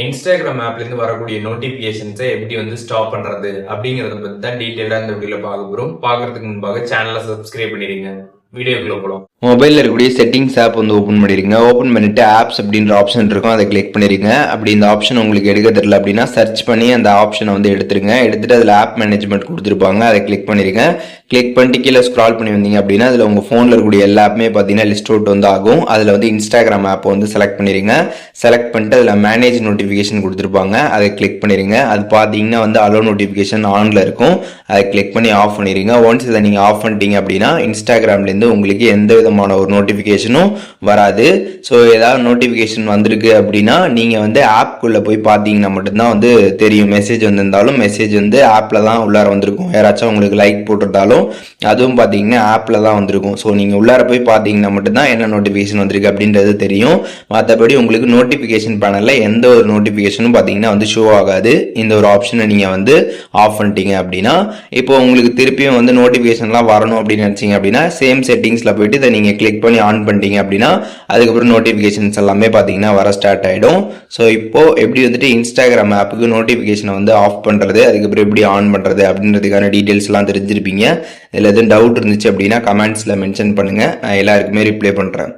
Instagram ஆப்லேருந்து வரக்கூடிய நோட்டிஃபிகேஷன்ஸை எப்படி stop பண்றது அப்படிங்கறத பத்தி தான் டீட்டெயிலா இந்த வீடியோல பார்க்க போறோம். பார்க்கறதுக்கு முன்பாக சேனலை சப்ஸ்கிரைப் பண்ணிடுங்க. வீடியோக்குள்ள போலாம். மொபைலில் இருக்கக்கூடிய செட்டிங்ஸ் ஆப் ஓப்பன் பண்ணிடுங்க. ஓப்பன் பண்ணிட்டு ஆப்ஸ் அப்படின்ற ஆப்ஷன் இருக்கும், அதை கிளிக் பண்ணிடுங்க. அப்படி இந்த ஆப்ஷன் உங்களுக்கு எடுக்க தெரியல அப்படின்னா சர்ச் பண்ணி அந்த ஆப்ஷனை எடுத்துருங்க. எடுத்துட்டு அதில் ஆப் மேனேஜ்மெண்ட் கொடுத்துருப்பாங்க, அதை கிளிக் பண்ணிடுங்க. கிளிக் பண்ணிட்டு கீழே ஸ்க்ரால் பண்ணி வந்தீங்க அப்படின்னா அதில் உங்கள் ஃபோனில் இருக்கக்கூடிய எல்லா ஆப்புமே பார்த்தீங்கன்னா லிஸ்ட் அவுட் ஆகும். அதில் இன்ஸ்டாகிராம் ஆப் செலக்ட் பண்ணிடுங்க. செலக்ட் பண்ணிட்டு அதில் மேனேஜ் நோட்டிஃபிகேஷன் கொடுத்துருப்பாங்க, அதை கிளிக் பண்ணிடுங்க. அது பார்த்தீங்கன்னா அலோ நோட்டிஃபிகேஷன் ஆனில் இருக்கும், அதை கிளிக் பண்ணி ஆஃப் பண்ணிடுங்க. ஒன்ஸ் இதை நீங்கள் ஆஃப் பண்ணிட்டீங்க அப்படின்னா இன்ஸ்டாகிராம்லேருந்து உங்களுக்கு எந்த விதமான ஒரு நோட்டிஃபிகேஷனும் வராது. ஸோ ஏதாவது நோட்டிஃபிகேஷன் வந்திருக்கு அப்படின்னா நீங்கள் ஆப்குள்ளே போய் பார்த்தீங்கன்னா மட்டும்தான் தெரியும். மெசேஜ் வந்திருந்தாலும் மெசேஜ் ஆப்பில் தான் உள்ளார வந்திருக்கும். யாராச்சும் உங்களுக்கு லைக் போட்டிருந்தாலும் அதுவும் பார்த்தீங்கன்னா ஆப்பில் தான் வந்திருக்கும். ஸோ நீங்கள் உள்ளார போய் பார்த்தீங்கன்னா மட்டும்தான் என்ன நோட்டிஃபிகேஷன் வந்திருக்கு அப்படின்றது தெரியும். மற்றபடி உங்களுக்கு நோட்டிஃபிகேஷன் பேனலில் எந்த ஒரு நோட்டிஃபிகேஷனும் பார்த்தீங்கன்னா ஷோ ஆகாது. இந்த ஒரு ஆப்ஷனை நீங்கள் ஆஃப் பண்ணிட்டீங்க அப்படின்னா இப்போ உங்களுக்கு திருப்பியும் நோட்டிஃபிகேஷன்லாம் வரணும் அப்படின்னு நினச்சிங்க அப்படின்னா சேம் செட்டிங்ஸில் போயிட்டு இதை நீங்கள் கிளிக் பண்ணி ஆன் பண்ணிட்டீங்க அப்படின்னா அதுக்கப்புறம் நோட்டிஃபிகேஷன்ஸ் எல்லாமே பார்த்தீங்கன்னா வர ஸ்டார்ட் ஆகிடும். ஸோ இப்போது எப்படி இன்ஸ்டாகிராம் ஆப்புக்கு நோட்டிஃபிகேஷனை ஆஃப் பண்ணுறது, அதுக்கப்புறம் எப்படி ஆன் பண்ணுறது அப்படின்றதுக்கான டீட்டெயில்ஸ்லாம் தெரிஞ்சிருப்பீங்க. இதில் எதுவும் டவுட் இருந்துச்சு அப்படின்னா கமெண்ட்ஸில் மென்ஷன் பண்ணுங்கள், நான் எல்லாருக்குமே ரிப்ளை பண்ணுறேன்.